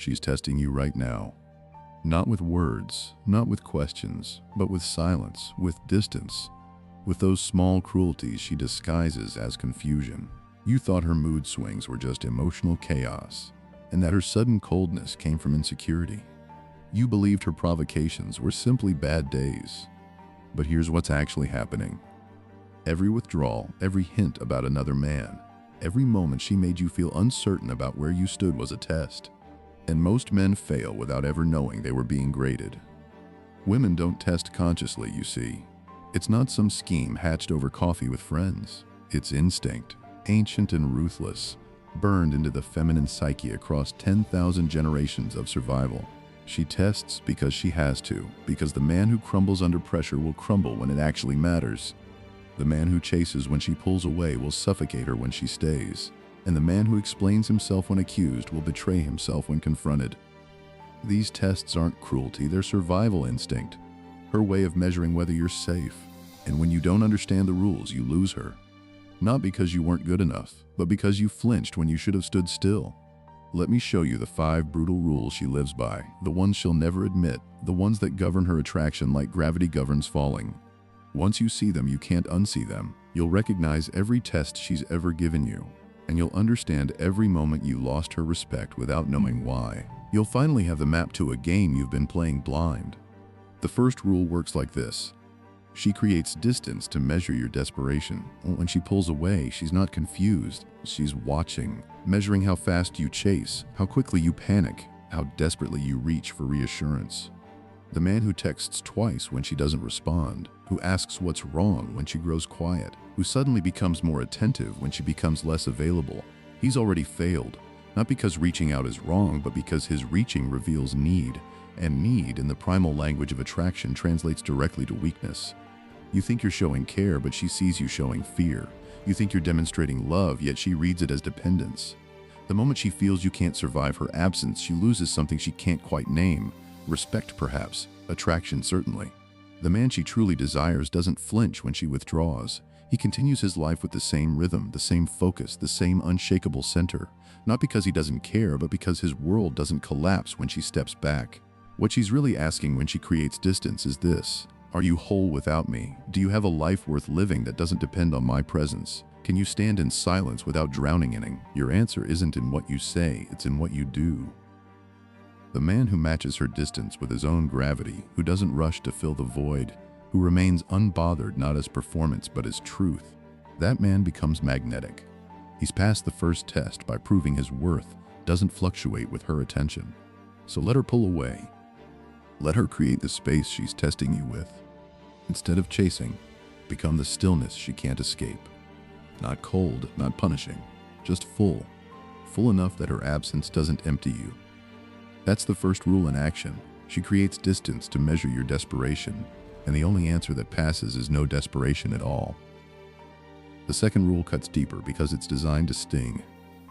she's testing you right now. Not with words, not with questions, but with silence, with distance, with those small cruelties she disguises as confusion. You thought her mood swings were just emotional chaos, and that her sudden coldness came from insecurity. You believed her provocations were simply bad days. But here's what's actually happening. Every withdrawal, every hint about another man, every moment she made you feel uncertain about where you stood was a test. And most men fail without ever knowing they were being graded. Women don't test consciously, you see. It's not some scheme hatched over coffee with friends. It's instinct, ancient and ruthless, burned into the feminine psyche across 10,000 generations of survival. She tests because she has to, because the man who crumbles under pressure will crumble when it actually matters. The man who chases when she pulls away will suffocate her when she stays. And the man who explains himself when accused will betray himself when confronted. These tests aren't cruelty, they're survival instinct. Her way of measuring whether you're safe. And when you don't understand the rules, you lose her. Not because you weren't good enough, but because you flinched when you should have stood still. Let me show you the 5 brutal rules she lives by, the ones she'll never admit, the ones that govern her attraction like gravity governs falling. Once you see them, you can't unsee them. You'll recognize every test she's ever given you. And you'll understand every moment you lost her respect without knowing why. You'll finally have the map to a game you've been playing blind. The first rule works like this. She creates distance to measure your desperation. When she pulls away, she's not confused. She's watching, measuring how fast you chase, how quickly you panic, how desperately you reach for reassurance. The man who texts twice when she doesn't respond, who asks what's wrong when she grows quiet, who suddenly becomes more attentive when she becomes less available, he's already failed, not because reaching out is wrong, but because his reaching reveals need, and need in the primal language of attraction translates directly to weakness. You think you're showing care, but she sees you showing fear. You think you're demonstrating love, yet she reads it as dependence. The moment she feels you can't survive her absence, she loses something she can't quite name. Respect, perhaps. Attraction, certainly. The man she truly desires doesn't flinch when she withdraws. He continues his life with the same rhythm, the same focus, the same unshakable center. Not because he doesn't care, but because his world doesn't collapse when she steps back. What she's really asking when she creates distance is this. Are you whole without me? Do you have a life worth living that doesn't depend on my presence? Can you stand in silence without drowning in it? Your answer isn't in what you say, it's in what you do. The man who matches her distance with his own gravity, who doesn't rush to fill the void, who remains unbothered not as performance but as truth, that man becomes magnetic. He's passed the first test by proving his worth doesn't fluctuate with her attention. So let her pull away. Let her create the space she's testing you with. Instead of chasing, become the stillness she can't escape. Not cold, not punishing, just full. Full enough that her absence doesn't empty you. That's the first rule in action. She creates distance to measure your desperation, and the only answer that passes is no desperation at all. The second rule cuts deeper because it's designed to sting.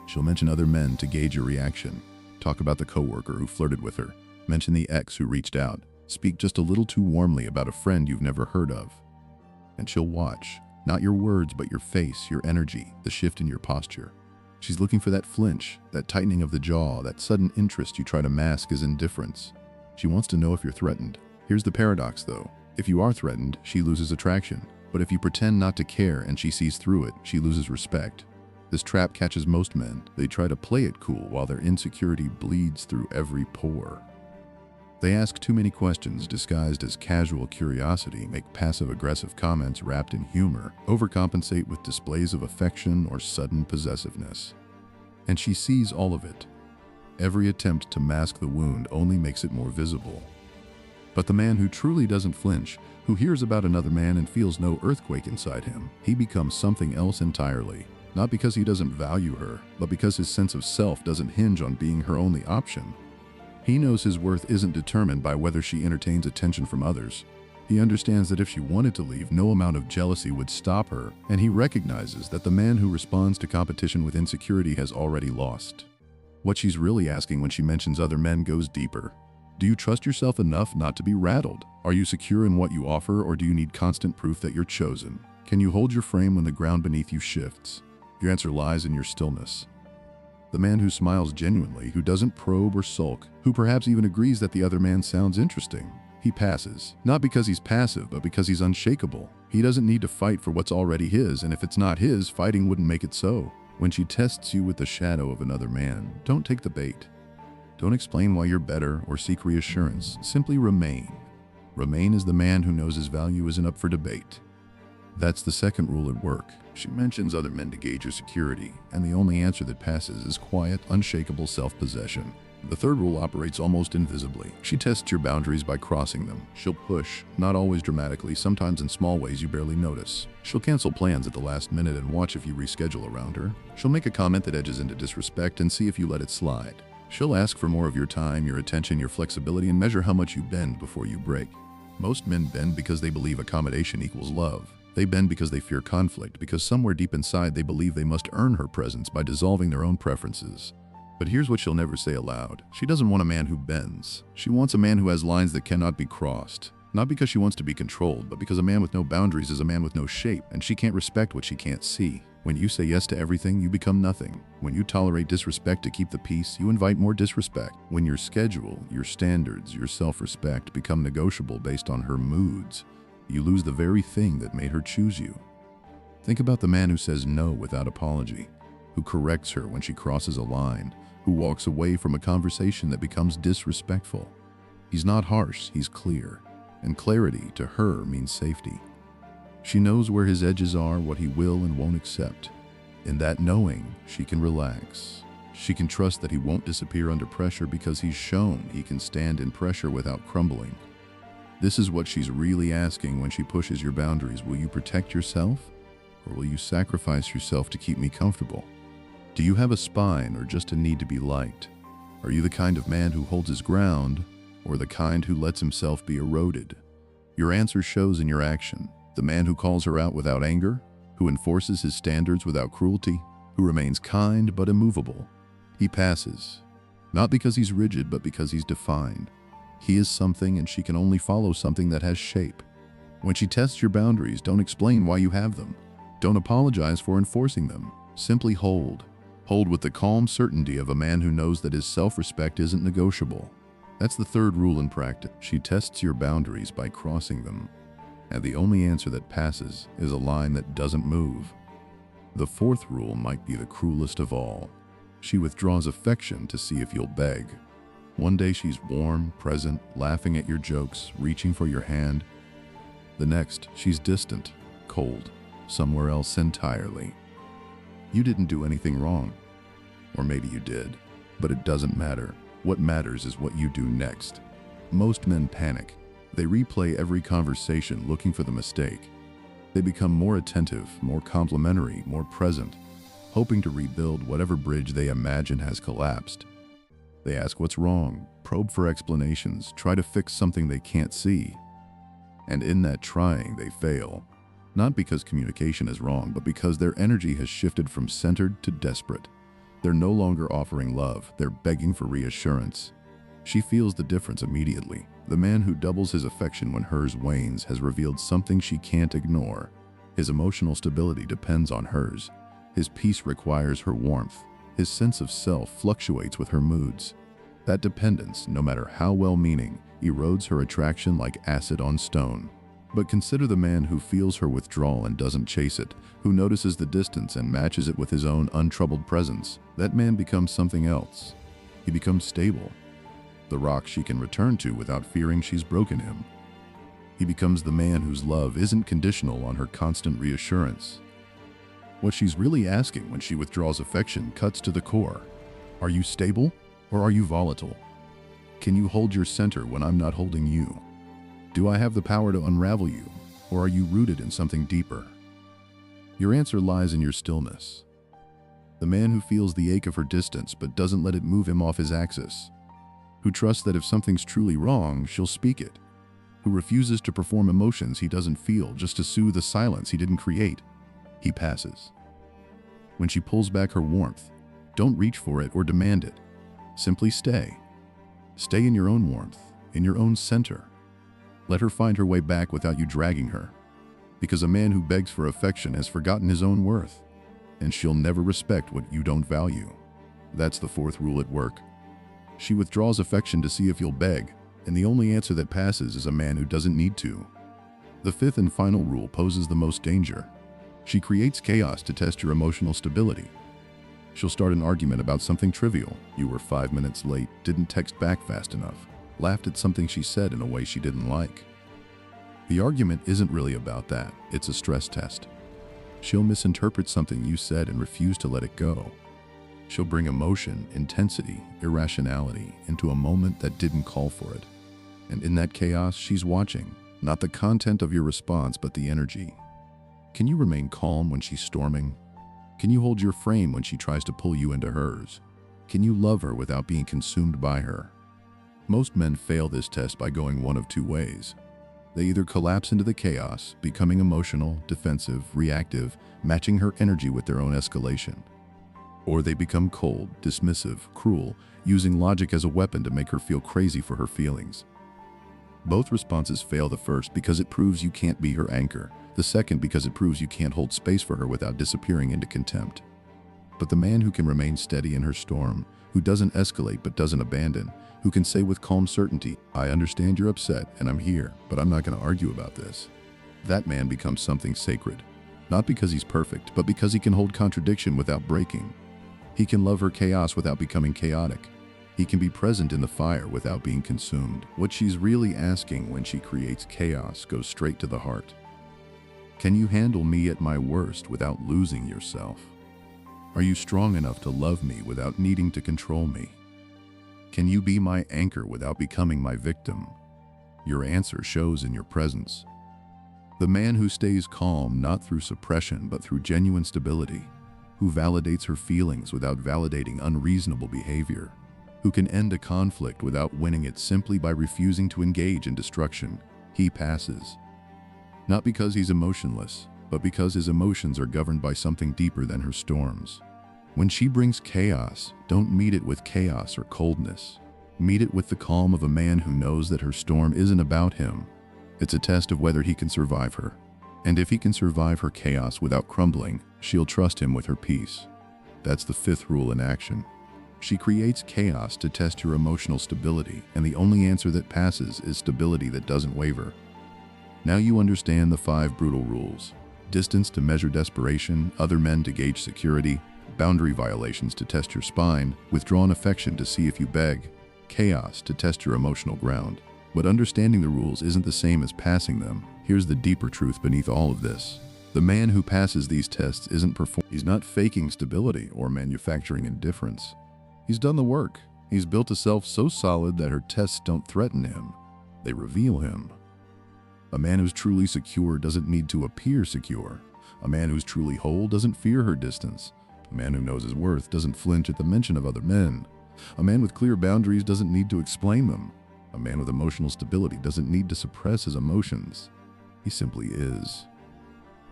She'll mention other men to gauge your reaction. Talk about the coworker who flirted with her. Mention the ex who reached out. Speak just a little too warmly about a friend you've never heard of. And she'll watch. Not your words, but your face, your energy, the shift in your posture. She's looking for that flinch, that tightening of the jaw, that sudden interest you try to mask as indifference. She wants to know if you're threatened. Here's the paradox, though. If you are threatened, she loses attraction. But if you pretend not to care and she sees through it, she loses respect. This trap catches most men. They try to play it cool while their insecurity bleeds through every pore. They ask too many questions disguised as casual curiosity, make passive-aggressive comments wrapped in humor, overcompensate with displays of affection or sudden possessiveness. And she sees all of it. Every attempt to mask the wound only makes it more visible. But the man who truly doesn't flinch, who hears about another man and feels no earthquake inside him, he becomes something else entirely. Not because he doesn't value her, but because his sense of self doesn't hinge on being her only option. He knows his worth isn't determined by whether she entertains attention from others. He understands that if she wanted to leave, no amount of jealousy would stop her, and he recognizes that the man who responds to competition with insecurity has already lost. What she's really asking when she mentions other men goes deeper. Do you trust yourself enough not to be rattled? Are you secure in what you offer, or do you need constant proof that you're chosen? Can you hold your frame when the ground beneath you shifts? Your answer lies in your stillness. The man who smiles genuinely, who doesn't probe or sulk, who perhaps even agrees that the other man sounds interesting. He passes, not because he's passive, but because he's unshakable. He doesn't need to fight for what's already his, and if it's not his, fighting wouldn't make it so. When she tests you with the shadow of another man, don't take the bait. Don't explain why you're better or seek reassurance. Simply remain. Remain as the man who knows his value isn't up for debate. That's the second rule at work. She mentions other men to gauge your security, and the only answer that passes is quiet, unshakable self-possession. The third rule operates almost invisibly. She tests your boundaries by crossing them. She'll push, not always dramatically, sometimes in small ways you barely notice. She'll cancel plans at the last minute and watch if you reschedule around her. She'll make a comment that edges into disrespect and see if you let it slide. She'll ask for more of your time, your attention, your flexibility, and measure how much you bend before you break. Most men bend because they believe accommodation equals love. They bend because they fear conflict, because somewhere deep inside they believe they must earn her presence by dissolving their own preferences. But here's what she'll never say aloud. She doesn't want a man who bends. She wants a man who has lines that cannot be crossed. Not because she wants to be controlled, but because a man with no boundaries is a man with no shape, and she can't respect what she can't see. When you say yes to everything, you become nothing. When you tolerate disrespect to keep the peace, you invite more disrespect. When your schedule, your standards, your self-respect become negotiable based on her moods, you lose the very thing that made her choose you. Think about the man who says no without apology, who corrects her when she crosses a line, who walks away from a conversation that becomes disrespectful. He's not harsh, he's clear, and clarity to her means safety. She knows where his edges are, what he will and won't accept. In that knowing, she can relax. She can trust that he won't disappear under pressure because he's shown he can stand in pressure without crumbling. This is what she's really asking when she pushes your boundaries. Will you protect yourself, or will you sacrifice yourself to keep me comfortable? Do you have a spine or just a need to be liked? Are you the kind of man who holds his ground, or the kind who lets himself be eroded? Your answer shows in your action. The man who calls her out without anger, who enforces his standards without cruelty, who remains kind but immovable. He passes, not because he's rigid, but because he's defined. He is something, and she can only follow something that has shape. When she tests your boundaries, don't explain why you have them. Don't apologize for enforcing them. Simply hold. Hold with the calm certainty of a man who knows that his self-respect isn't negotiable. That's the third rule in practice. She tests your boundaries by crossing them, and the only answer that passes is a line that doesn't move. The fourth rule might be the cruelest of all. She withdraws affection to see if you'll beg. One day she's warm, present, laughing at your jokes, reaching for your hand. The next, she's distant, cold, somewhere else entirely. You didn't do anything wrong. Or maybe you did, but it doesn't matter. What matters is what you do next. Most men panic. They replay every conversation looking for the mistake. They become more attentive, more complimentary, more present, hoping to rebuild whatever bridge they imagine has collapsed. They ask what's wrong, probe for explanations, try to fix something they can't see. And in that trying, they fail. Not because communication is wrong, but because their energy has shifted from centered to desperate. They're no longer offering love, they're begging for reassurance. She feels the difference immediately. The man who doubles his affection when hers wanes has revealed something she can't ignore. His emotional stability depends on hers. His peace requires her warmth. His sense of self fluctuates with her moods. That dependence, no matter how well-meaning, erodes her attraction like acid on stone. But consider the man who feels her withdrawal and doesn't chase it, who notices the distance and matches it with his own untroubled presence. That man becomes something else. He becomes stable. The rock she can return to without fearing she's broken him. He becomes the man whose love isn't conditional on her constant reassurance. What she's really asking when she withdraws affection cuts to the core. Are you stable, or are you volatile? Can you hold your center when I'm not holding you? Do I have the power to unravel you, or are you rooted in something deeper? Your answer lies in your stillness. The man who feels the ache of her distance but doesn't let it move him off his axis. Who trusts that if something's truly wrong, she'll speak it. Who refuses to perform emotions he doesn't feel just to soothe a silence he didn't create. He passes. When she pulls back her warmth, don't reach for it or demand it. Simply stay. Stay in your own warmth, in your own center. Let her find her way back without you dragging her. Because a man who begs for affection has forgotten his own worth, and she'll never respect what you don't value. That's the fourth rule at work. She withdraws affection to see if you'll beg, and the only answer that passes is a man who doesn't need to. The fifth and final rule poses the most danger. She creates chaos to test your emotional stability. She'll start an argument about something trivial. You were 5 minutes late, didn't text back fast enough, laughed at something she said in a way she didn't like. The argument isn't really about that, it's a stress test. She'll misinterpret something you said and refuse to let it go. She'll bring emotion, intensity, irrationality into a moment that didn't call for it. And in that chaos, she's watching, not the content of your response, but the energy. Can you remain calm when she's storming? Can you hold your frame when she tries to pull you into hers? Can you love her without being consumed by her? Most men fail this test by going one of two ways. They either collapse into the chaos, becoming emotional, defensive, reactive, matching her energy with their own escalation. Or they become cold, dismissive, cruel, using logic as a weapon to make her feel crazy for her feelings. Both responses fail, the first because it proves you can't be her anchor, the second because it proves you can't hold space for her without disappearing into contempt. But the man who can remain steady in her storm, who doesn't escalate but doesn't abandon, who can say with calm certainty, "I understand you're upset and I'm here, but I'm not going to argue about this," that man becomes something sacred. Not because he's perfect, but because he can hold contradiction without breaking. He can love her chaos without becoming chaotic. He can be present in the fire without being consumed. What she's really asking when she creates chaos goes straight to the heart. Can you handle me at my worst without losing yourself? Are you strong enough to love me without needing to control me? Can you be my anchor without becoming my victim? Your answer shows in your presence. The man who stays calm not through suppression but through genuine stability, who validates her feelings without validating unreasonable behavior, who can end a conflict without winning it simply by refusing to engage in destruction, he passes. Not because he's emotionless, but because his emotions are governed by something deeper than her storms. When she brings chaos, don't meet it with chaos or coldness. Meet it with the calm of a man who knows that her storm isn't about him. It's a test of whether he can survive her. And if he can survive her chaos without crumbling, she'll trust him with her peace. That's the fifth rule in action. She creates chaos to test your emotional stability, and the only answer that passes is stability that doesn't waver. Now you understand the 5 brutal rules. Distance to measure desperation, other men to gauge security, boundary violations to test your spine, withdrawn affection to see if you beg, chaos to test your emotional ground. But understanding the rules isn't the same as passing them. Here's the deeper truth beneath all of this. The man who passes these tests isn't He's not faking stability or manufacturing indifference. He's done the work. He's built a self so solid that her tests don't threaten him. They reveal him. A man who's truly secure doesn't need to appear secure. A man who's truly whole doesn't fear her distance. A man who knows his worth doesn't flinch at the mention of other men. A man with clear boundaries doesn't need to explain them. A man with emotional stability doesn't need to suppress his emotions. He simply is.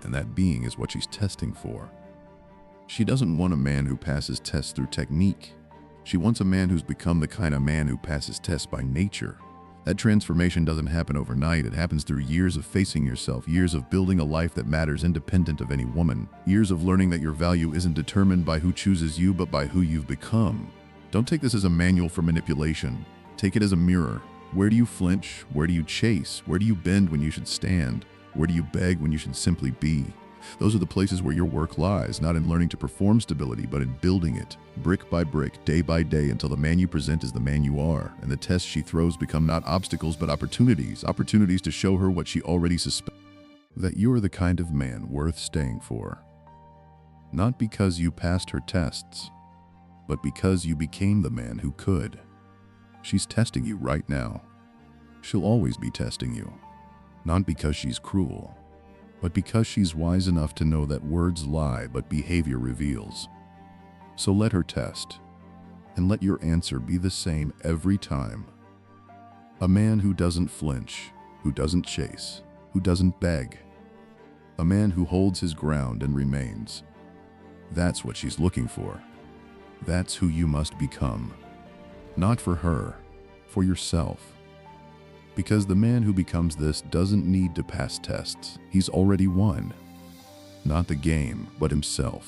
And that being is what she's testing for. She doesn't want a man who passes tests through technique. She wants a man who's become the kind of man who passes tests by nature. That transformation doesn't happen overnight. It happens through years of facing yourself, years of building a life that matters independent of any woman, years of learning that your value isn't determined by who chooses you, but by who you've become. Don't take this as a manual for manipulation. Take it as a mirror. Where do you flinch? Where do you chase? Where do you bend when you should stand? Where do you beg when you should simply be? Those are the places where your work lies, not in learning to perform stability, but in building it, brick by brick, day by day, until the man you present is the man you are, and the tests she throws become not obstacles, but opportunities to show her what she already suspects, that you are the kind of man worth staying for. Not because you passed her tests, but because you became the man who could. She's testing you right now. She'll always be testing you, not because she's cruel, but because she's wise enough to know that words lie but behavior reveals. So let her test, and let your answer be the same every time. A man who doesn't flinch, who doesn't chase, who doesn't beg. A man who holds his ground and remains. That's what she's looking for. That's who you must become. Not for her, for yourself. Because the man who becomes this doesn't need to pass tests. He's already won. Not the game, but himself.